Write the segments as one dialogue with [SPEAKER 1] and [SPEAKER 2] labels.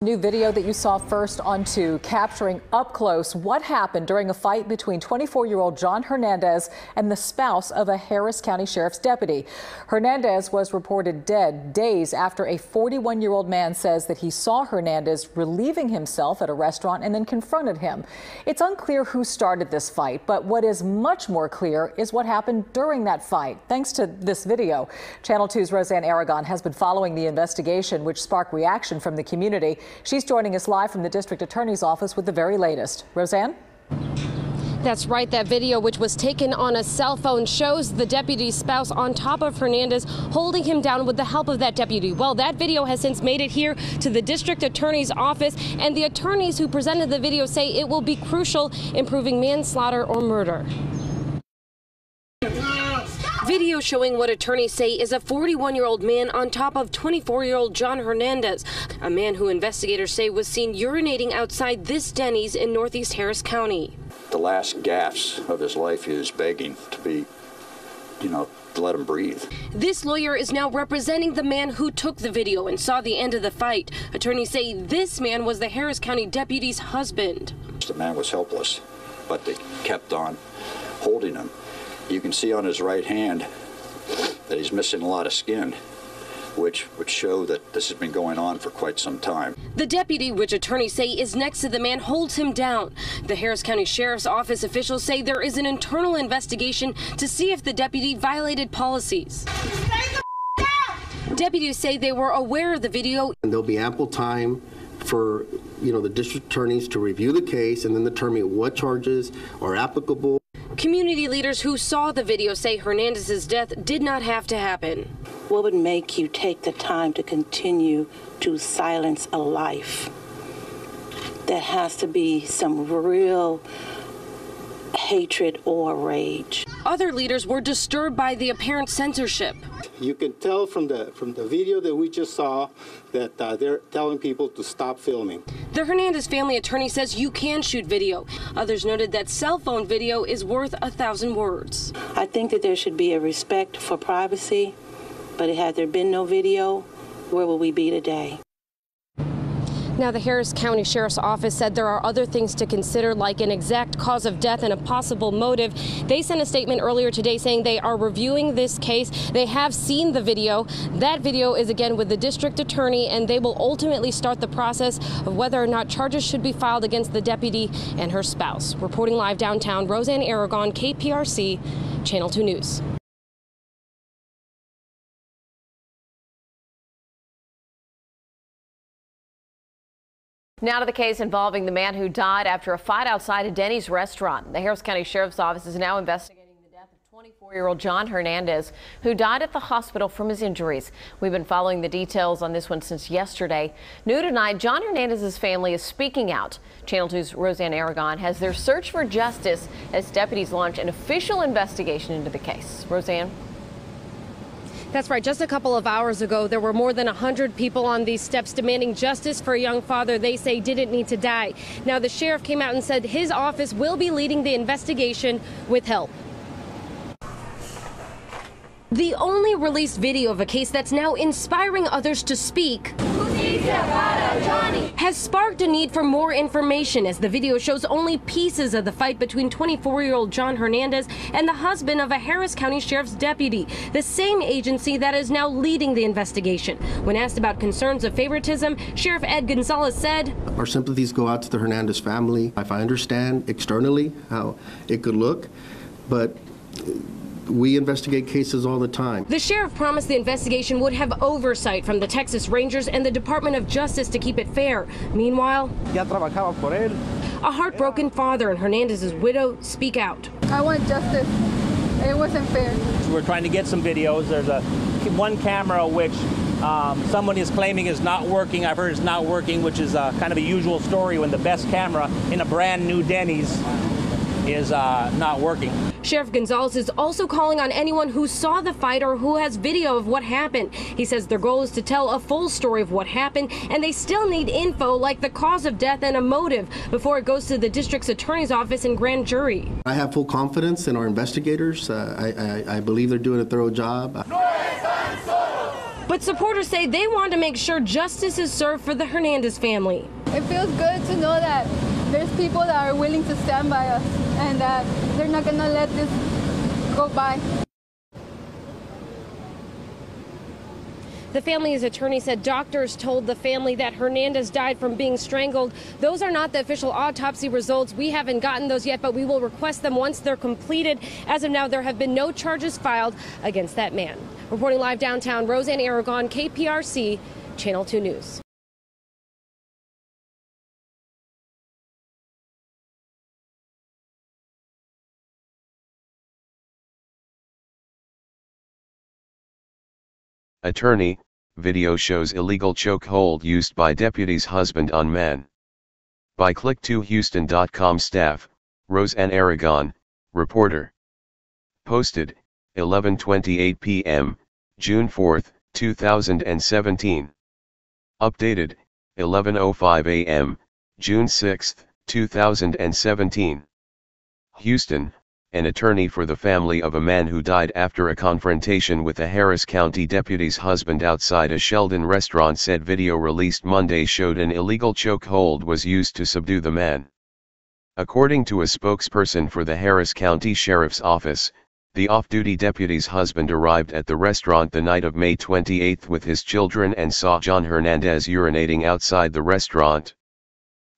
[SPEAKER 1] New video that you saw first on 2 capturing up close what happened during a fight between 24-year-old John Hernandez and the spouse of a Harris County Sheriff's deputy. Hernandez was reported dead days after a 41-year-old man says that he saw Hernandez relieving himself at a restaurant and then confronted him. It's unclear who started this fight, but what is much more clear is what happened during that fight. Thanks to this video, Channel 2's Roseanne Aragon has been following the investigation, which sparked reaction from the community. She's joining us live from the district attorney's office with the very latest. Roseanne?
[SPEAKER 2] That's right. That video, which was taken on a cell phone, shows the deputy's spouse on top of Hernandez, holding him down with the help of that deputy. Well, that video has since made it here to the district attorney's office, and the attorneys who presented the video say it will be crucial in proving manslaughter or murder. Video showing what attorneys say is a 41-year-old man on top of 24-year-old John Hernandez, a man who investigators say was seen urinating outside this Denny's in Northeast Harris County.
[SPEAKER 3] The last gasps of his life, he was begging to be, to let him breathe.
[SPEAKER 2] This lawyer is now representing the man who took the video and saw the end of the fight. Attorneys say this man was the Harris County deputy's husband.
[SPEAKER 3] The man was helpless, but they kept on holding him. You can see on his right hand that he's missing a lot of skin, which would show that this has been going on for quite some time.
[SPEAKER 2] The deputy, which attorneys say is next to the man, holds him down. The Harris County Sheriff's Office officials say there is an internal investigation to see if the deputy violated policies. Deputies say they were aware of the video.
[SPEAKER 4] And there'll be ample time for, the district attorneys to review the case and then determine what charges are applicable.
[SPEAKER 2] Community leaders who saw the video say Hernandez's death did not have to happen.
[SPEAKER 5] What would make you take the time to continue to silence a life? There has to be some real hatred or rage.
[SPEAKER 2] Other leaders were disturbed by the apparent censorship.
[SPEAKER 6] You can tell from the video that we just saw that they're telling people to stop filming.
[SPEAKER 2] The Hernandez family attorney says you can shoot video. Others noted that cell phone video is worth 1,000 words.
[SPEAKER 5] I think that there should be a respect for privacy, but had there been no video, where would we be today?
[SPEAKER 2] Now, the Harris County Sheriff's Office said there are other things to consider, like an exact cause of death and a possible motive. They sent a statement earlier today saying they are reviewing this case. They have seen the video. That video is again with the district attorney, and they will ultimately start the process of whether or not charges should be filed against the deputy and her spouse. Reporting live downtown, Roseanne Aragon, KPRC, Channel 2 News.
[SPEAKER 7] Now to the case involving the man who died after a fight outside a Denny's restaurant. The Harris County Sheriff's Office is now investigating the death of 24-year-old John Hernandez, who died at the hospital from his injuries. We've been following the details on this one since yesterday. New tonight, John Hernandez's family is speaking out. Channel 2's Roseanne Aragon has their search for justice as deputies launch an official investigation into the case. Roseanne?
[SPEAKER 2] That's right. Just a couple of hours ago, there were more than 100 people on these steps demanding justice for a young father they say didn't need to die. Now, the sheriff came out and said his office will be leading the investigation with help. The only released video of a case that's now inspiring others to speak has sparked a need for more information, as the video shows only pieces of the fight between 24-year-old John Hernandez and the husband of a Harris County Sheriff's deputy, the same agency that is now leading the investigation. When asked about concerns of favoritism, Sheriff Ed Gonzalez said,
[SPEAKER 4] "Our sympathies go out to the Hernandez family. If I understand externally how it could look, but we investigate cases all the time."
[SPEAKER 2] The sheriff promised the investigation would have oversight from the Texas Rangers and the Department of Justice to keep it fair. Meanwhile, a heartbroken father and Hernandez's widow speak out.
[SPEAKER 8] I want justice. It wasn't fair.
[SPEAKER 9] We're trying to get some videos. There's one camera which someone is claiming is not working. I've heard it's not working, which is kind of a usual story when the best camera in a brand new Denny's is not working.
[SPEAKER 2] Sheriff Gonzalez is also calling on anyone who saw the fight or who has video of what happened. He says their goal is to tell a full story of what happened, and they still need info like the cause of death and a motive before it goes to the district's attorney's office and grand jury.
[SPEAKER 4] I have full confidence in our investigators. I believe they're doing a thorough job.
[SPEAKER 2] But supporters say they want to make sure justice is served for the Hernandez family.
[SPEAKER 8] It feels good to know that there's people that are willing to stand by us and that they're not going to let this go by.
[SPEAKER 2] The family's attorney said doctors told the family that Hernandez died from being strangled. Those are not the official autopsy results. We haven't gotten those yet, but we will request them once they're completed. As of now, there have been no charges filed against that man. Reporting live downtown, Roseanne Aragon, KPRC, Channel 2 News.
[SPEAKER 10] Attorney, video shows illegal chokehold used by deputy's husband on man. By click2houston.com staff, Roseanne Aragon, reporter. Posted, 11:28 p.m., June 4, 2017. Updated, 11:05 a.m., June 6, 2017. Houston. An attorney for the family of a man who died after a confrontation with a Harris County deputy's husband outside a Sheldon restaurant said video released Monday showed an illegal chokehold was used to subdue the man. According to a spokesperson for the Harris County Sheriff's Office, the off-duty deputy's husband arrived at the restaurant the night of May 28 with his children and saw John Hernandez urinating outside the restaurant.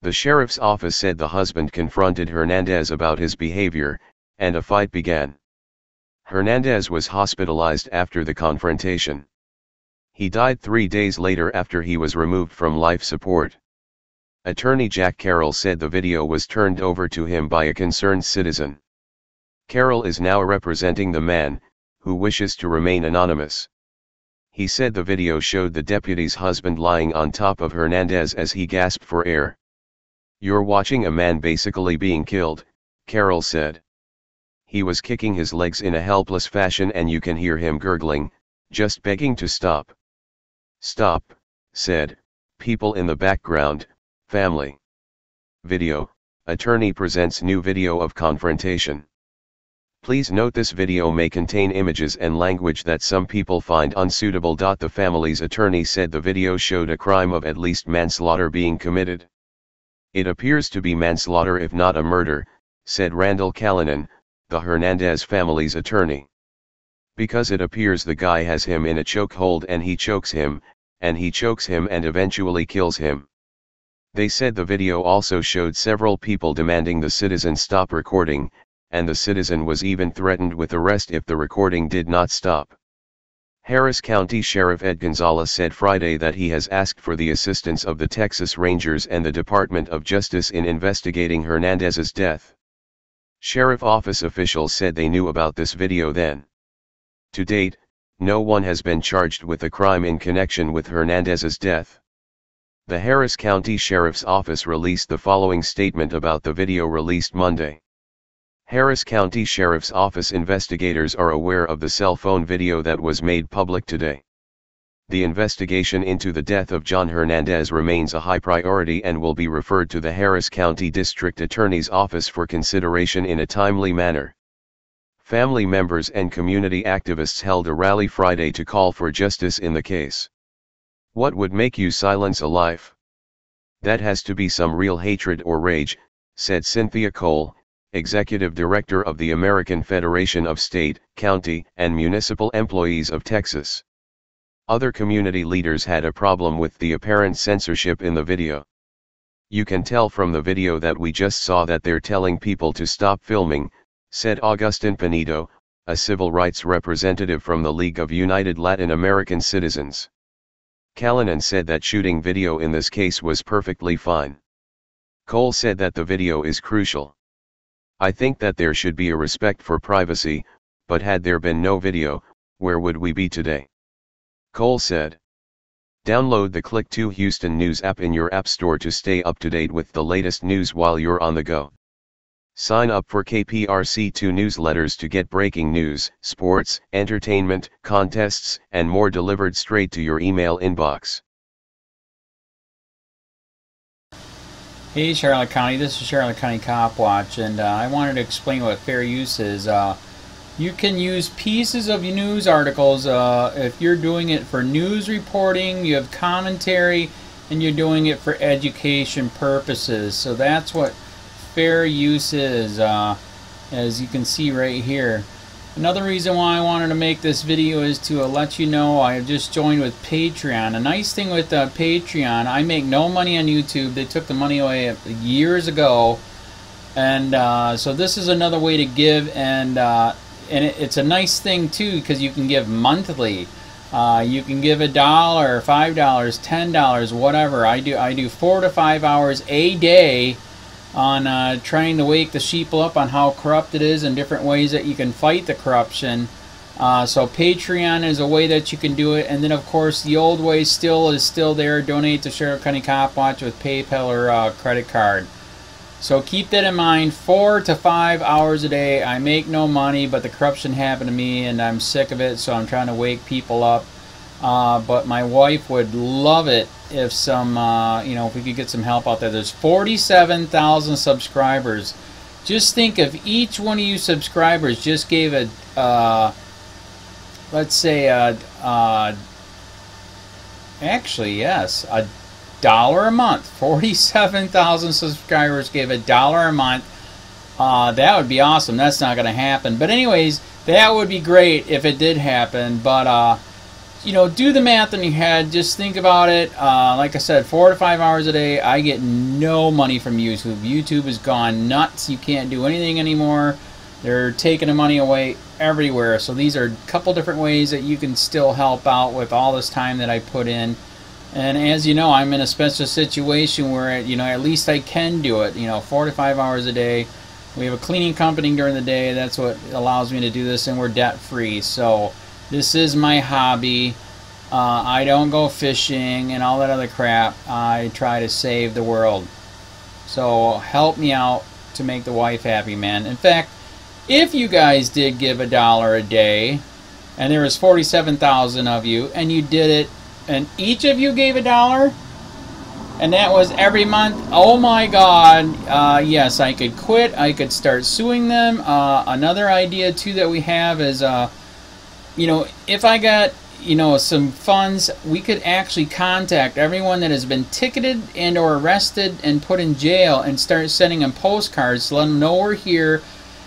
[SPEAKER 10] The sheriff's office said the husband confronted Hernandez about his behavior, and a fight began. Hernandez was hospitalized after the confrontation. He died 3 days later after he was removed from life support. Attorney Jack Carroll said the video was turned over to him by a concerned citizen. Carroll is now representing the man, who wishes to remain anonymous. He said the video showed the deputy's husband lying on top of Hernandez as he gasped for air. "You're watching a man basically being killed," Carroll said. He was kicking his legs in a helpless fashion and you can hear him gurgling, just begging to stop. "Stop," said people in the background, family. Video, attorney presents new video of confrontation. Please note this video may contain images and language that some people find unsuitable. The family's attorney said the video showed a crime of at least manslaughter being committed. "It appears to be manslaughter if not a murder," said Randall Callanan, the Hernandez family's attorney. "Because it appears the guy has him in a chokehold and he chokes him and eventually kills him." They said the video also showed several people demanding the citizen stop recording, and the citizen was even threatened with arrest if the recording did not stop. Harris County Sheriff Ed Gonzalez said Friday that he has asked for the assistance of the Texas Rangers and the Department of Justice in investigating Hernandez's death. Sheriff office officials said they knew about this video then. To date, no one has been charged with a crime in connection with Hernandez's death. The Harris County Sheriff's Office released the following statement about the video released Monday. Harris County Sheriff's Office investigators are aware of the cell phone video that was made public today. The investigation into the death of John Hernandez remains a high priority and will be referred to the Harris County District Attorney's Office for consideration in a timely manner. Family members and community activists held a rally Friday to call for justice in the case. "What would make you silence a life? That has to be some real hatred or rage," said Cynthia Cole, Executive Director of the American Federation of State, County, and Municipal Employees of Texas. Other community leaders had a problem with the apparent censorship in the video. "You can tell from the video that we just saw that they're telling people to stop filming," said Augustin Pinedo, a civil rights representative from the League of United Latin American Citizens. Callanan said that shooting video in this case was perfectly fine. Cole said that the video is crucial. "I think that there should be a respect for privacy, but had there been no video, where would we be today?" Cole said. Download the Click to Houston News app in your app store to stay up to date with the latest news while you're on the go. Sign up for KPRC2 newsletters to get breaking news, sports, entertainment, contests, and more delivered straight to your email inbox.
[SPEAKER 11] Hey Charlotte County, this is Charlotte County COPWATCH, and I wanted to explain what fair use is. You can use pieces of news articles. If you're doing it for news reporting, you have commentary, and you're doing it for education purposes. So that's what fair use is, as you can see right here. Another reason why I wanted to make this video is to let you know I have just joined with Patreon. A nice thing with Patreon, I make no money on YouTube. They took the money away years ago. And so this is another way to give, and it's a nice thing too, because you can give monthly. You can give $1, $5, $10, whatever. I do 4 to 5 hours a day on trying to wake the sheep up on how corrupt it is and different ways that you can fight the corruption. So Patreon is a way that you can do it, and then of course the old way is still there. Donate to Sheriff County Cop Watch with PayPal or credit card. So keep that in mind. 4 to 5 hours a day. I make no money, but the corruption happened to me and I'm sick of it, so I'm trying to wake people up. But my wife would love it if if we could get some help out there. There's 47,000 subscribers. Just think if each one of you subscribers just gave let's say actually, yes, $1 a month. 47,000 subscribers gave $1 a month. That would be awesome. That's not going to happen. But anyways, that would be great if it did happen. But do the math in your head. Just think about it. Like I said, 4 to 5 hours a day. I get no money from YouTube. YouTube has gone nuts. You can't do anything anymore. They're taking the money away everywhere. So these are a couple different ways that you can still help out with all this time that I put in. And as you know, I'm in a special situation where, at least I can do it, 4 to 5 hours a day. We have a cleaning company during the day. That's what allows me to do this, and we're debt-free. So this is my hobby. I don't go fishing and all that other crap. I try to save the world. So help me out to make the wife happy, man. In fact, if you guys did give $1 a day, and there was 47,000 of you, and you did it, and each of you gave $1, and that was every month, oh my God, yes, I could quit. I could start suing them. Another idea too that we have is, if I got, some funds, we could actually contact everyone that has been ticketed and or arrested and put in jail and start sending them postcards to let them know we're here,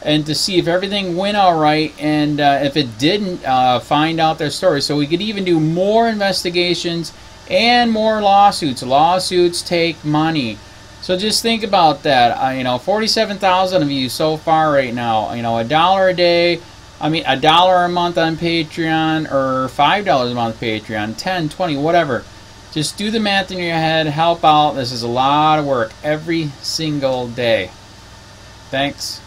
[SPEAKER 11] and to see if everything went all right, and if it didn't, find out their story. So we could even do more investigations and more lawsuits. Lawsuits take money. So just think about that. 47,000 of you so far right now. $1 a day. $1 a month on Patreon, or $5 a month Patreon, 10, 20, whatever. Just do the math in your head. Help out. This is a lot of work every single day. Thanks.